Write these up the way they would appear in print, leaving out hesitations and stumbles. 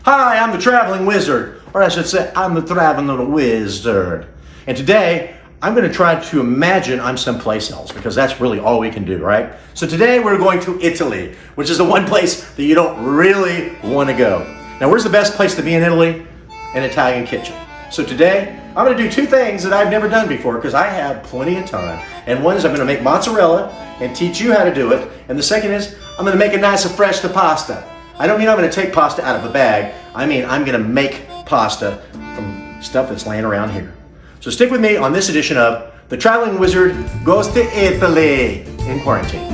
Hi, I'm the traveling wizard, or I should say, I'm the traveling wizard. And today, I'm going to try to imagine I'm someplace else, because that's really all we can do, right? So today we're going to Italy, which is the one place that you don't really want to go. Now, where's the best place to be in Italy? An Italian kitchen. So today, I'm going to do two things that I've never done before, because I have plenty of time. And one is I'm going to make mozzarella and teach you how to do it. And the second is I'm going to make a nice fresh pasta. I don't mean I'm going to take pasta out of a bag. I mean I'm going to make pasta from stuff that's laying around here. So stick with me on this edition of The Traveling Wizard Goes to Italy in Quarantine.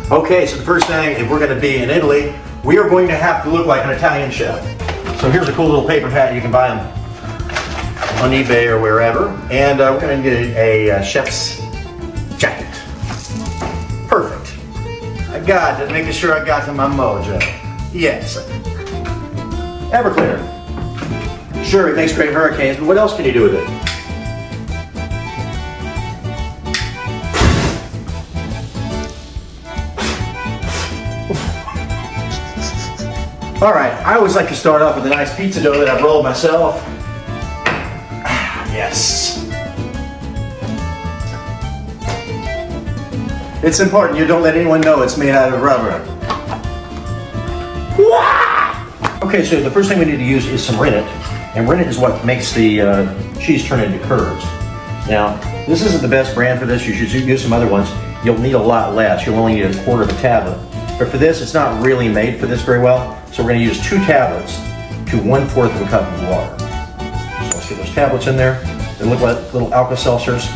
Okay, so the first thing, if we're going to be in Italy, we are going to have to look like an Italian chef. So here's a cool little paper hat. You can buy them on eBay or wherever. And we're going to get a chef's jacket. Perfect. I got it, making sure I got to my mojo. Yes. Everclear. Sure, it makes great hurricanes, but what else can you do with it? All right, I always like to start off with a nice pizza dough that I've rolled myself. Yes. It's important you don't let anyone know it's made out of rubber. Okay, so the first thing we need to use is some rennet. And rennet is what makes the cheese turn into curds. Now, this isn't the best brand for this. You should use some other ones. You'll need a lot less. You'll only need a quarter of a tablet. But for this, it's not really made for this very well. So we're going to use 2 tablets to 1/4 of a cup of water. So let's get those tablets in there. They look like little Alka-Seltzers,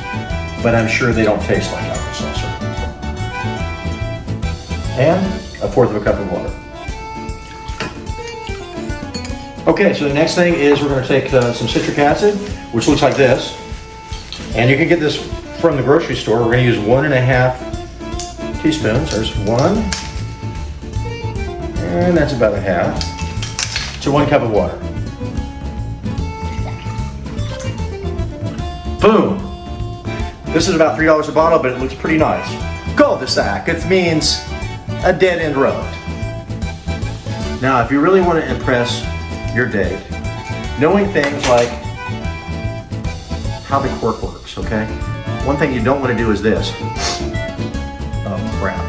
but I'm sure they don't taste like Alka-Seltzer. And 1/4 of a cup of water. Okay, so the next thing is we're going to take some citric acid, which looks like this. And you can get this from the grocery store. We're going to use 1.5 teaspoons. There's 1. And that's about 1/2 to 1 cup of water. Boom! This is about $3 a bottle, but it looks pretty nice. Cul-de-sac, it means a dead-end road. Now, if you really want to impress your date, knowing things like how the cork works, okay? One thing you don't want to do is this. Oh, crap.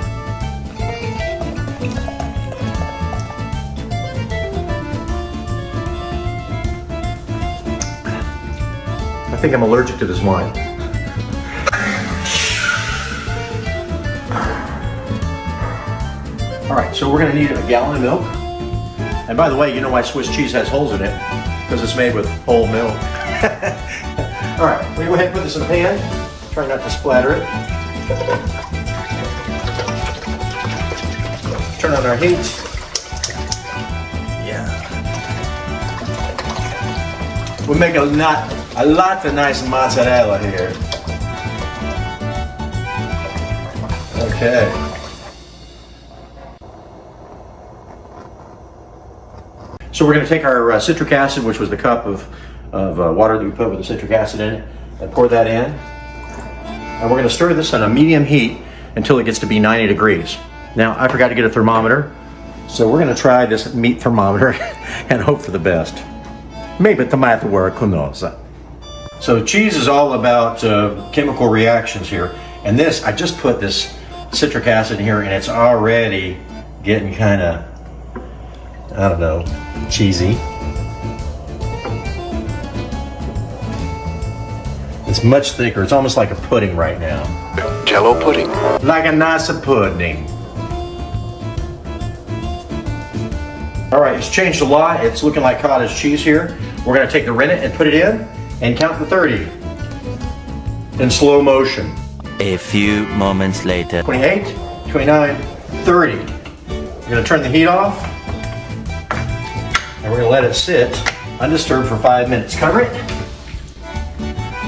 I think I'm allergic to this wine. All right, so we're going to need a gallon of milk. And by the way, you know why Swiss cheese has holes in it? Because it's made with whole milk. All right, we'll go ahead and put this in a pan. Try not to splatter it. Turn on our heat. Yeah. We'll make a lot of nice mozzarella here. Okay. So we're going to take our citric acid, which was the cup of water that we put with the citric acid in it, and pour that in. And we're going to stir this on a medium heat until it gets to be 90 degrees. Now, I forgot to get a thermometer, so we're going to try this meat thermometer and hope for the best. Maybe tomato work, who knows. So cheese is all about chemical reactions here. And this, I just put this citric acid in here and it's already getting kind of, I don't know, cheesy. It's much thicker. It's almost like a pudding right now. Jello pudding. Like a nice pudding. All right, it's changed a lot. It's looking like cottage cheese here. We're going to take the rennet and put it in and count to 30 in slow motion. A few moments later. 28, 29, 30. We're going to turn the heat off and we're going to let it sit undisturbed for 5 minutes. Cover it.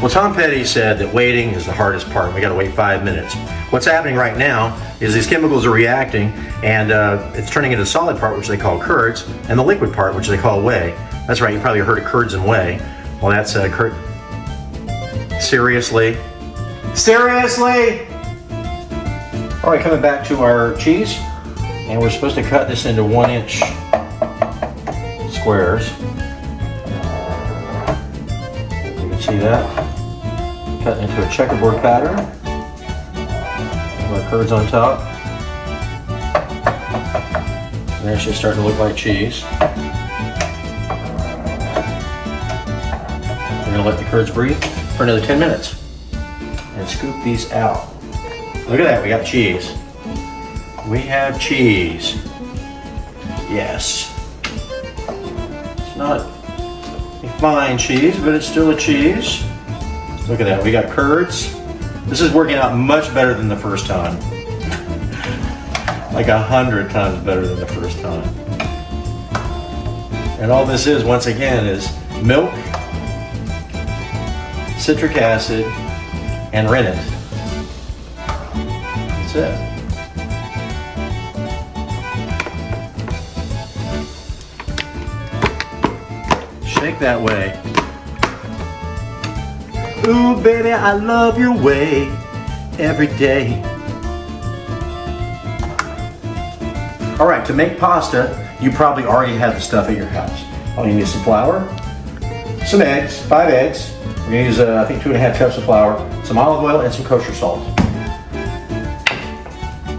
Well, Tom Petty said that waiting is the hardest part. We got to wait 5 minutes. what's happening right now is these chemicals are reacting, and it's turning into the solid part, which they call curds, and the liquid part, which they call whey. That's right, you probably heard of curds and whey. Well, that's curd. Seriously? Seriously? All right, coming back to our cheese, and we're supposed to cut this into 1-inch squares. You can see that. Cut into a checkerboard pattern. Our curds on top. And that should start to look like cheese. We're going to let the curds breathe for another 10 minutes and scoop these out. Look at that, we got cheese. We have cheese. Yes. It's not a fine cheese, but it's still a cheese. Look at that, we got curds. This is working out much better than the first time. Like 100 times better than the first time. And all this is, once again, is milk, citric acid, and rennet. That's it. Shake that way. Ooh, baby, I love your way every day. All right, to make pasta, you probably already have the stuff at your house. All you need is some flour, some eggs, 5 eggs. We're gonna use, I think, 2.5 cups of flour, some olive oil, and some kosher salt.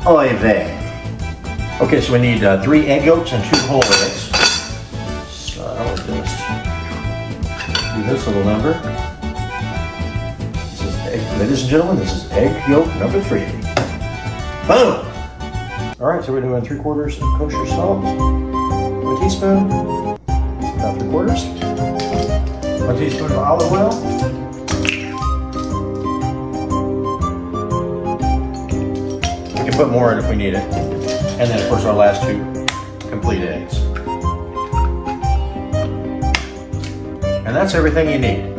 Oy vey. Okay, so we need 3 egg yolks and 2 whole eggs. So I'll just do this little number. This is egg, ladies and gentlemen, this is egg yolk number 3. Boom! All right, so we're doing 3/4 of kosher salt, 1 teaspoon, about 3/4, 1 teaspoon of olive oil, we can put more in if we need it, and then of course our last 2 complete eggs. And that's everything you need.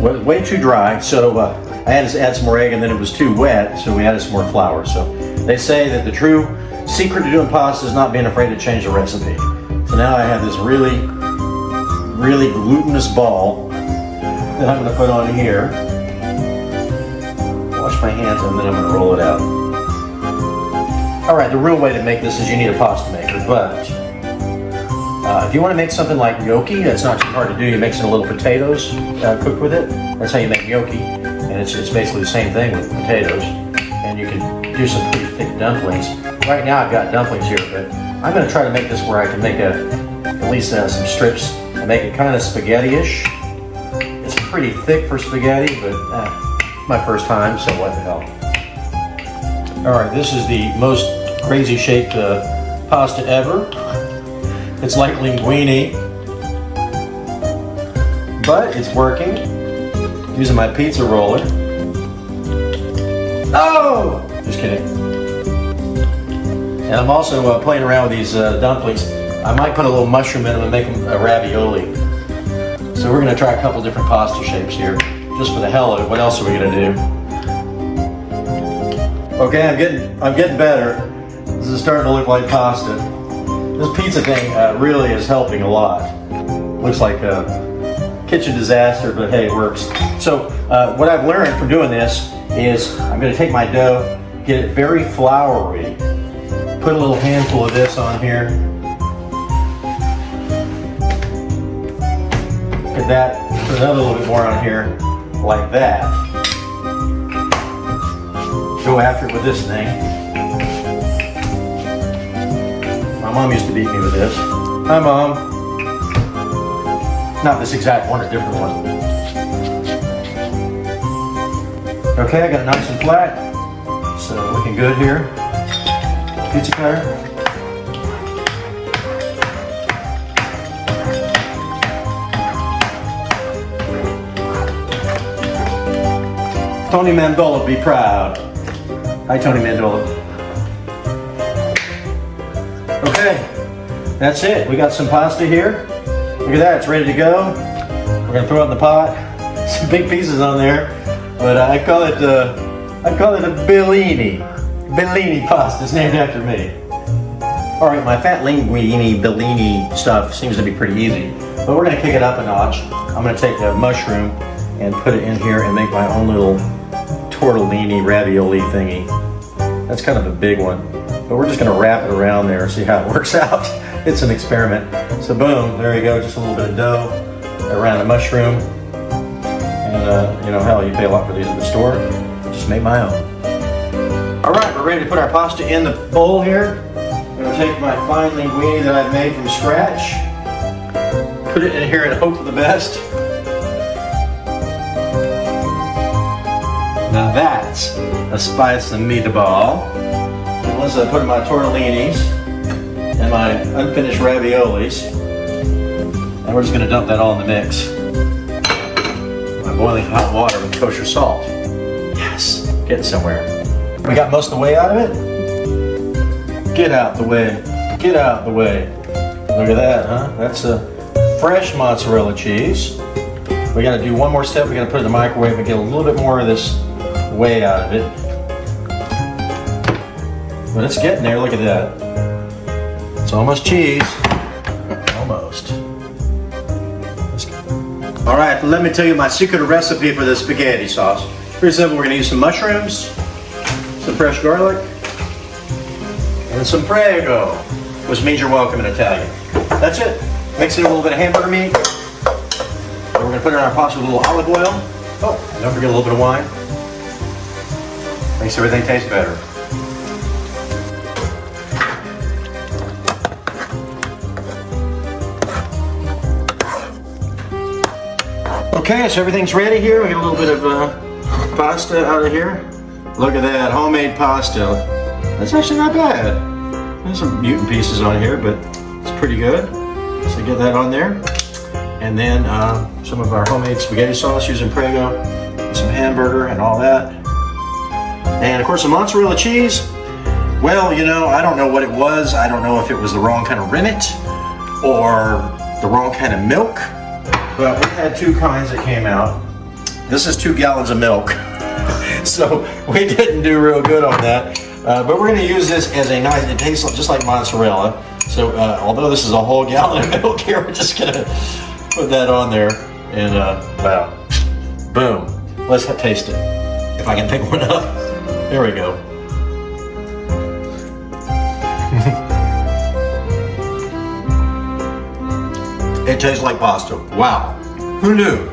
Way too dry, so I had to add some more egg, and then it was too wet, so we added some more flour. So they say that the true secret to doing pasta is not being afraid to change the recipe. So now I have this really, really glutinous ball that I'm going to put on here. Wash my hands and then I'm going to roll it out. All right, the real way to make this is you need a pasta maker, but if you want to make something like gnocchi, that's not too hard to do. You mix in a little potatoes cooked with it. That's how you make gnocchi, and it's basically the same thing with potatoes. And you can do some pretty thick dumplings. Right now I've got dumplings here, but I'm going to try to make this where I can make at least some strips and make it kind of spaghetti-ish. It's pretty thick for spaghetti, but my first time, so what the hell. All right, this is the most crazy shaped pasta ever. It's like linguine, but it's working. Using my pizza roller. Oh! Just kidding. And I'm also playing around with these dumplings. I might put a little mushroom in them and make them a ravioli. So we're going to try a couple different pasta shapes here, just for the hell of it. What else are we going to do? Okay, I'm getting better. This is starting to look like pasta. This pizza thing really is helping a lot. Looks like a kitchen disaster, but hey, it works. So what I've learned from doing this is I'm going to take my dough, get it very floury, put a little handful of this on here. Look at that, put another little bit more on here, like that. Go after it with this thing. My mom used to beat me with this. Hi, Mom. Not this exact one, a different one. Okay, I got it nice and flat. So looking good here. Pizza cutter. Tony Mandola, be proud. Hi, Tony Mandola. Okay, that's it. We got some pasta here. Look at that, it's ready to go. We're gonna throw it in the pot. Some big pieces on there, but I call it I call it a Bellini. Bellini pasta. It's named after me. All right, my fat linguine Bellini stuff seems to be pretty easy, but we're gonna kick it up a notch. I'm gonna take a mushroom and put it in here and make my own little tortellini ravioli thingy. That's kind of a big one, but we're just gonna wrap it around there and see how it works out. It's an experiment. So boom, there you go, just a little bit of dough around a mushroom. And you know, hell, you pay a lot for these at the store. I just made my own. All right, we're ready to put our pasta in the bowl here. I'm gonna take my fine linguine that I've made from scratch, put it in here and hope for the best. Now that's a spicy meatball. And once I put in my tortellinis and my unfinished raviolis, and we're just gonna dump that all in the mix. My boiling hot water with kosher salt. Yes, getting somewhere. We got most of the way out of it. Get out the way. Get out the way. Look at that, huh? That's a fresh mozzarella cheese. We gotta do one more step. We gotta put it in the microwave and get a little bit more of this whey out of it. But it's getting there, look at that. It's almost cheese. Almost. All right, let me tell you my secret recipe for this spaghetti sauce. Pretty simple, we're gonna use some mushrooms, some fresh garlic, and some prego, which means you're welcome in Italian. That's it. Mix in a little bit of hamburger meat. And we're gonna put in our pasta with a little olive oil. Oh, and don't forget a little bit of wine. Makes everything taste better. Okay, so everything's ready here. We got a little bit of pasta out of here. Look at that, homemade pasta. That's actually not bad. There's some mutant pieces on here, but it's pretty good. So get that on there. And then some of our homemade spaghetti sauce using Prego, and some hamburger and all that. And of course some mozzarella cheese. Well, you know, I don't know what it was. I don't know if it was the wrong kind of rennet or the wrong kind of milk. But we had two kinds that came out. This is 2 gallons of milk. So we didn't do real good on that. But we're going to use this as a nice, it tastes just like mozzarella. So although this is a whole gallon of milk here, we're just going to put that on there. And wow, boom. Let's taste it. If I can pick one up. There we go. It tastes like pasta. Wow. Who knew?